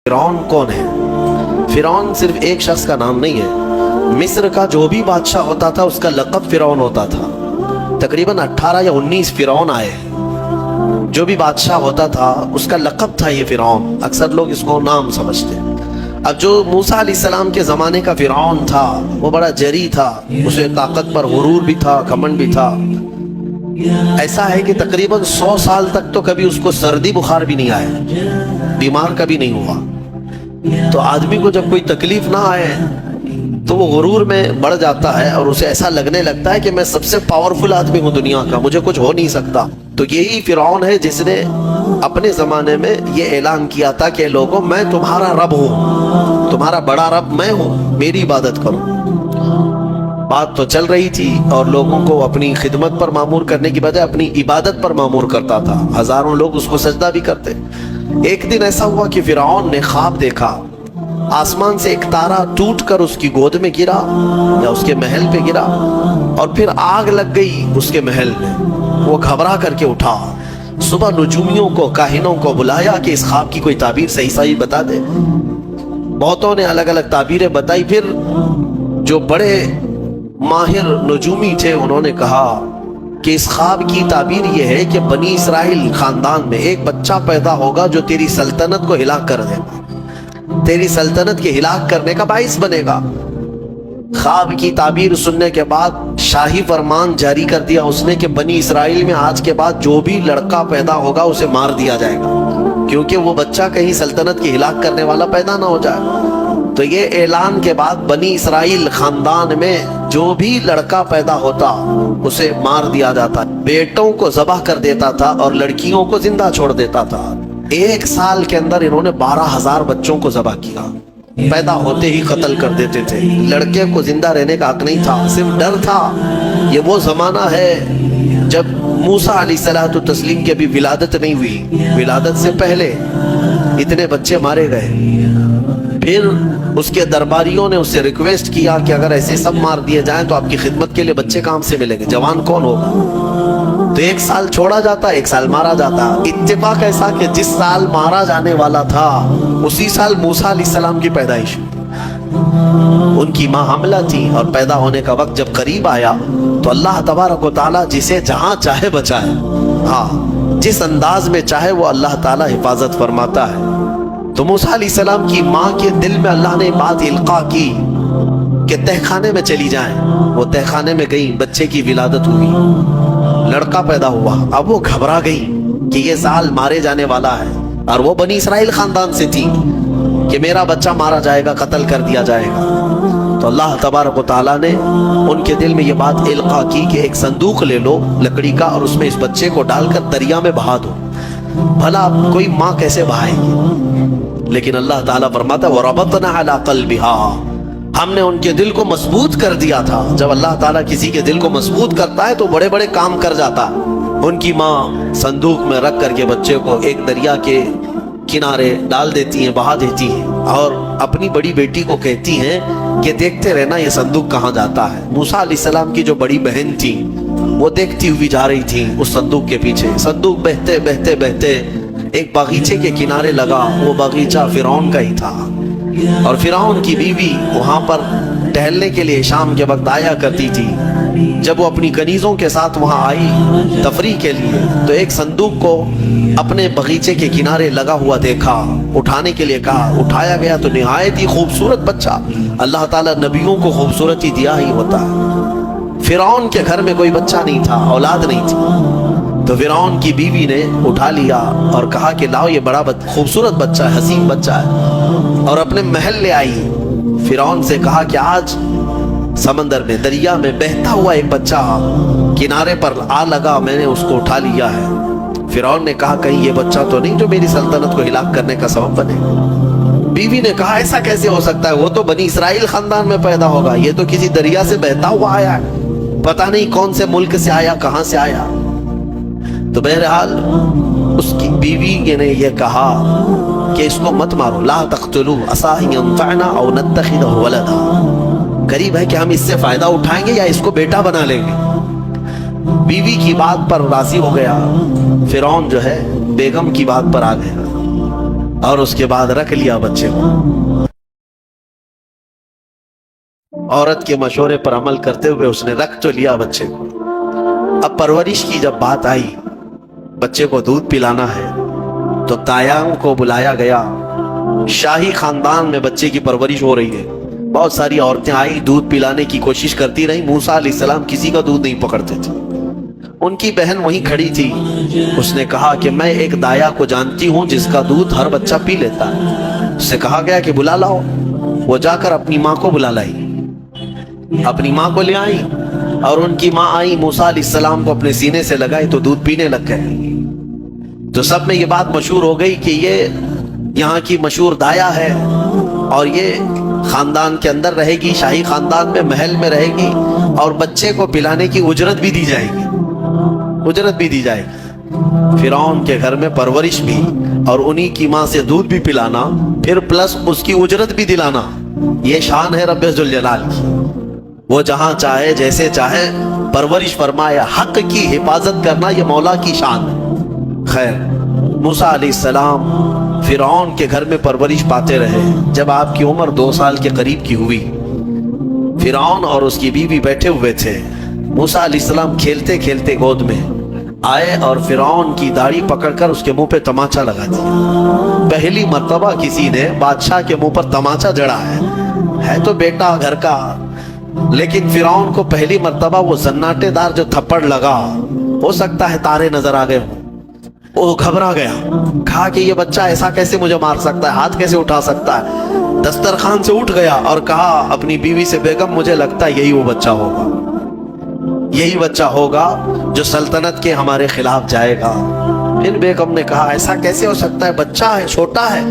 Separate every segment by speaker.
Speaker 1: फिरौन कौन है? फिरौन सिर्फ एक शख्स का नाम नहीं है। मिस्र का जो भी बादशाह होता था उसका लक़ब फिरौन होता था। तकरीबन 18 या 19 फिरौन आए। जो भी बादशाह होता था उसका लक़ब था ये फिरौन। अक्सर लोग इसको नाम समझते। अब जो मूसा अलैहिस्सलाम के ज़माने का फिरौन था वो बड़ा जरी था, उसे ताकत पर गुरूर भी था, घमंड भी था। ऐसा है कि तकरीबन 100 साल तक तो कभी उसको सर्दी बुखार भी नहीं आया, बीमार कभी नहीं हुआ। तो आदमी को जब कोई तकलीफ ना आए तो वो गुरूर में बढ़ जाता है और उसे ऐसा लगने लगता है कि मैं सबसे पावरफुल आदमी हूँ दुनिया का, मुझे कुछ हो नहीं सकता। तो यही फिरौन है जिसने अपने ज़माने में ये ऐलान किया था कि लोगों मैं तुम्हारा रब हूँ, तुम्हारा बड़ा रब मैं हूँ, मेरी इबादत करो। बात तो चल रही थी और लोगों को अपनी खिदमत पर मामूर करने की बजाय अपनी इबादत पर मामूर करता था। हजारों लोग उसको सजदा भी करते। एक दिन ऐसा हुआ कि फिरौन ने ख्वाब देखा, आसमान से एक तारा टूटकर उसकी गोद में गिरा या उसके महल पे गिरा और फिर आग लग गई उसके महल में। वो घबरा करके उठा, सुबह नुजूमियों को, काहिनों को बुलाया कि इस ख्वाब की कोई ताबीर सही सही बता दे। बहुतों ने अलग अलग ताबीरें बताई। फिर जो बड़े माहिर नजूमी थे उन्होंने कहा कि इस ख्वाब की ताबीर यह है कि बनी इसराइल खानदान में एक बच्चा पैदा होगा जो तेरी सल्तनत को हिलाक कर देगा, तेरी सल्तनत के हिलाक करने का बाइस बनेगा। ख्वाब की ताबीर सुनने के बाद शाही फरमान जारी कर दिया उसने कि बनी इसराइल में आज के बाद जो भी लड़का पैदा होगा उसे मार दिया जाएगा, क्योंकि वो बच्चा कहीं सल्तनत की हिलाक करने वाला पैदा ना हो जाए। तो ये ऐलान के बाद बनी इसराइल खानदान में जो भी लड़का पैदा होता उसे मार दिया जाता, बेटों को ज़बह कर देता था और लड़कियों को जिंदा छोड़ देता था। 1 साल के अंदर इन्होंने 12,000 बच्चों को ज़बह किया, पैदा होते ही कत्ल कर देते थे। लड़के को जिंदा रहने का हक नहीं था, सिर्फ डर था। ये वो जमाना है जब मूसा अलैहिस्सलातु तस्लीम की अभी विलादत नहीं हुई, विलादत से पहले इतने बच्चे मारे गए। फिर उसके दरबारियों ने उससे रिक्वेस्ट किया कि अगर ऐसे सब मार दिए जाएं तो आपकी खिदमत के लिए बच्चे कहाँ से मिलेंगे, जवान कौन होगा? तो 1 साल छोड़ा जाता, 1 साल मारा जाता। इत्तेफाक ऐसा कि जिस साल मारा जाने वाला था उसी साल मूसा अलैहिस्सलाम की पैदाइश। उनकी माँ हमला थी और पैदा होने का वक्त जब करीब आया तो अल्लाह तबारक व तआला जिसे जहाँ चाहे बचाए, हाँ जिस अंदाज में चाहे वो अल्लाह ताला हिफाजत फरमाता है। तो मूसा अलैहिस्सलाम की माँ के दिल में अल्लाह ने बात इल्का की कि तहखाने में चली जाएं। वो तहखाने में गई, बच्चे की विलादत हुई, लड़का पैदा हुआ। अब वो घबरा गई कि ये साल मारे जाने वाला है और वो बनी इसराइल खानदान से थी कि मेरा बच्चा मारा जाएगा, कत्ल कर दिया जाएगा। तो अल्लाह तबारक व तआला ने उनके दिल में ये बात इल्का की कि एक संदूक ले लो लकड़ी का और उसमें इस बच्चे को डालकर दरिया में बहा दो। भला कोई माँ कैसे बहाएगी? लेकिन अल्लाह ताला फरमाता वरबतना अला क़ल्बिहा, हमने उनके दिल को मजबूत कर दिया था। जब अल्लाह ताला किसी के दिल को मजबूत करता है तो बड़े बड़े काम कर जाता। उनकी माँ संदूक में रख करके बच्चे को एक दरिया के किनारे डाल देती हैं, बहा देती हैं और अपनी बड़ी बेटी को कहती हैं कि देखते रहना ये संदूक कहाँ जाता है। मूसा अलैहिस्सलाम की जो बड़ी बहन थी वो देखती हुई जा रही थी उस संदूक के पीछे। संदूक बहते बहते बहते एक बागीचे के किनारे लगा। वो बागीचा फिरौन का ही था और फिरौन की बीवी वहां पर टहलने के लिए शाम के वक्त आया करती थी। जब वो अपनी कनीजों के साथ वहां आई तफरीह के लिए तो एक संदूक को अपने बगीचे के किनारे लगा हुआ देखा, उठाने के लिए कहा, उठाया गया तो निहायत ही खूबसूरत बच्चा। अल्लाह ताला नबियों को खूबसूरती दिया ही होता है। फिरौन के घर में कोई बच्चा नहीं था, औलाद नहीं थी। तो फिरौन की बीवी ने उठा लिया और कहा कि लाओ ये बड़ा खूबसूरत बच्चा है, हसीन बच्चा है, और अपने महल ले आई। फिरौन से कहा कि आज समंदर में, दरिया में बहता हुआ एक बच्चा किनारे पर आ लगा, मैंने उसको उठा लिया है। फिरौन ने कहा कहीं ये बच्चा तो नहीं जो मेरी सल्तनत को हिलाक करने का सबब बने। बीवी ने कहा ऐसा कैसे हो सकता है, वो तो बनी इसराइल खानदान में पैदा होगा, ये तो किसी दरिया से बहता हुआ आया है, पता नहीं कौन से मुल्क से आया, कहां से आया। तो बहरहाल उसकी बीवी ने यह कहा कि इसको मत मारो, ला तक़्तुलू असा अन यंफ़अना औ नत्तख़िज़हु वलदा, करीब है कि हम इससे फायदा उठाएंगे या इसको बेटा बना लेंगे। बीवी की बात पर राजी हो गया फिरौन, जो है बेगम की बात पर आ गया اور اس کے بعد رکھ لیا بچے کو. عورت کے مشورے پر عمل کرتے ہوئے اس نے رکھ تو لیا بچے کو. اب پرورش کی جب بات آئی, بچے کو دودھ پلانا ہے, تو تایام کو بلایا گیا. شاہی خاندان میں بچے کی پرورش ہو رہی ہے. بہت ساری عورتیں آئی, دودھ پلانے کی کوشش کرتی رہی. موسیٰ علیہ السلام کسی کا دودھ نہیں پکڑتے تھے. ان کی بہن وہیں کھڑی تھی. اس نے کہا کہ میں ایک دایا کو جانتی ہوں جس کا دودھ ہر بچہ پی لیتا ہے. اس سے کہا گیا کہ بلا لاؤ. وہ جا کر اپنی ماں کو بلا لائی, اپنی ماں کو لے آئی, اور ان کی ماں آئی, موسیٰ علیہ السلام کو اپنے سینے سے لگائی تو دودھ پینے لگ گئے. تو سب میں یہ بات مشہور ہو گئی کہ یہ یہاں کی مشہور دایا ہے, اور یہ خاندان کے اندر رہے گی, شاہی خاندان میں محل میں رہے گی, اور بچے کو پلانے کی اجرت بھی دی جائے گی, اجرت بھی دی جائے گی. فرعون کے گھر میں پرورش بھی, اور انہی کی ماں سے دودھ بھی پلانا, پھر پلس اس کی اجرت بھی دلانا. یہ شان ہے رب ذوالجلال کی. وہ جہاں چاہے جیسے چاہے پرورش فرمائے. حق کی حفاظت کرنا یہ مولا کی شان ہے. خیر, موسیٰ علیہ السلام فرعون کے گھر میں پرورش پاتے رہے. جب آپ کی عمر 2 سال کے قریب کی ہوئی, فرعون اور اس کی بیوی بیٹھے ہوئے تھے. موسیٰ علیہ السلام کھیلتے کھیلتے گود میں آئے اور فرعون کی داڑھی پکڑ کر اس کے منہ پہ تماچا لگا دیا. پہلی مرتبہ کسی نے بادشاہ کے منہ پر تماچا جڑا ہے تو بیٹا گھر کا, لیکن فرعون کو پہلی مرتبہ وہ زناٹے دار جو تھپڑ لگا, ہو سکتا ہے تارے نظر آ گئے. وہ گھبرا گیا, کہا کہ یہ بچہ ایسا کیسے مجھے مار سکتا ہے, ہاتھ کیسے اٹھا سکتا ہے. دسترخوان سے اٹھ گیا اور کہا اپنی بیوی سے, بیگم مجھے لگتا ہے یہی وہ بچہ ہوگا, یہی بچہ ہوگا جو سلطنت کے ہمارے خلاف جائے گا. پھر بیگم نے کہا ایسا کیسے ہو سکتا ہے, بچہ ہے, چھوٹا ہے,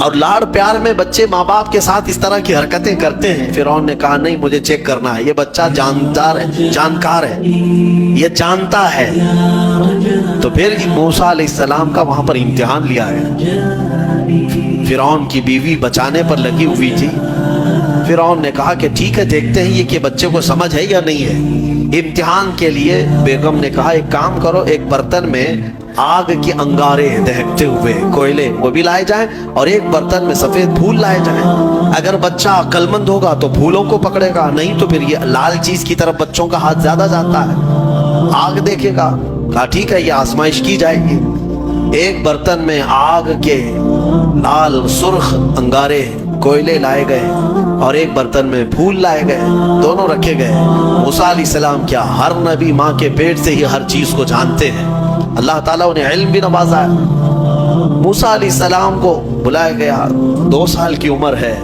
Speaker 1: اور لاڑ پیار میں بچے ماں باپ کے ساتھ اس طرح کی حرکتیں کرتے ہیں. فرعون نے کہا نہیں, مجھے چیک کرنا ہے, یہ بچہ جاندار ہے, جانکار ہے, یہ جانتا ہے. تو پھر موسیٰ علیہ السلام کا وہاں پر امتحان لیا ہے. فرعون کی بیوی بچانے پر لگی ہوئی تھی. فرعون نے کہا کہ ٹھیک ہے, دیکھتے ہیں یہ کہ بچے کو سمجھ ہے یا نہیں ہے. امتحان کے لیے بیگم نے کہا ایک کام کرو, ایک برتن میں آگ کے انگارے دہکتے ہوئے کوئلے وہ بھی لائے جائیں, اور ایک برتن میں سفید پھول لائے جائیں. اگر بچہ عقل مند ہوگا تو پھولوں کو پکڑے گا, نہیں تو پھر یہ لال چیز کی طرف بچوں کا ہاتھ زیادہ جاتا ہے, آگ دیکھے گا. کہا ٹھیک ہے, یہ آزمائش کی جائے گی. ایک برتن میں آگ کے لال سرخ انگارے کوئلے لائے گئے, اور ایک برتن میں پھول لائے گئے, دونوں رکھے گئے. موسیٰ علیہ السلام کیا, ہر نبی ماں کے پیٹ سے ہی ہر چیز کو جانتے ہیں. اللہ تعالیٰ انہیں علم بھی نوازا ہے. موسیٰ علیہ السلام کو بلایا گیا, 2 سال کی عمر ہے,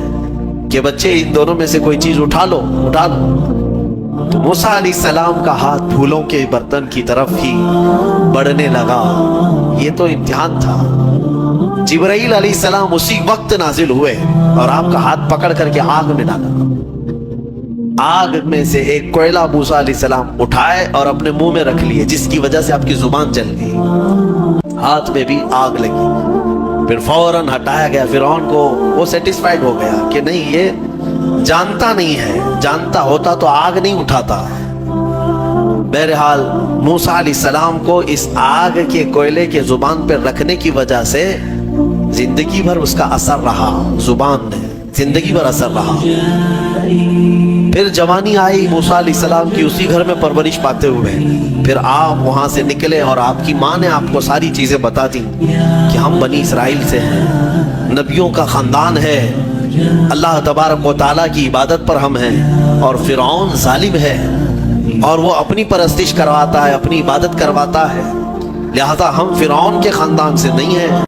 Speaker 1: کہ بچے ان دونوں میں سے کوئی چیز اٹھا لو, اٹھا لو. تو موسیٰ علیہ السلام کا ہاتھ پھولوں کے برتن کی طرف ہی بڑھنے لگا. یہ تو امتحان تھا. جبرائیل علیہ السلام اسی وقت نازل ہوئے اور آپ کا ہاتھ پکڑ کر کے آگ میں ڈالا. آگ میں سے ایک کوئلہ موسیٰ علیہ السلام اٹھائے اور اپنے منہ میں رکھ لیے, جس کی وجہ سے آپ کی زبان جل گئی, ہاتھ میں بھی آگ لگی. پھر فوراً ہٹایا گیا. فرعون کو وہ سیٹسفائیڈ ہو گیا کہ نہیں, یہ جانتا نہیں ہے, جانتا ہوتا تو آگ نہیں اٹھاتا. بہرحال موسیٰ علیہ السلام کو اس آگ کے کوئلے کے زبان پر رکھنے کی وجہ سے زندگی بھر اس کا اثر رہا, زبان میں زندگی بھر اثر رہا. پھر جوانی آئی موسیٰ علیہ السلام کی, اسی گھر میں پرورش پاتے ہوئے. پھر آپ وہاں سے نکلے اور آپ کی ماں نے آپ کو ساری چیزیں بتا دی کہ ہم بنی اسرائیل سے ہیں, نبیوں کا خاندان ہے, اللہ تبارک و تعالیٰ کی عبادت پر ہم ہیں, اور فرعون ظالم ہے اور وہ اپنی پرستش کرواتا ہے, اپنی عبادت کرواتا ہے, لہذا ہم فرعون کے خاندان سے نہیں ہیں.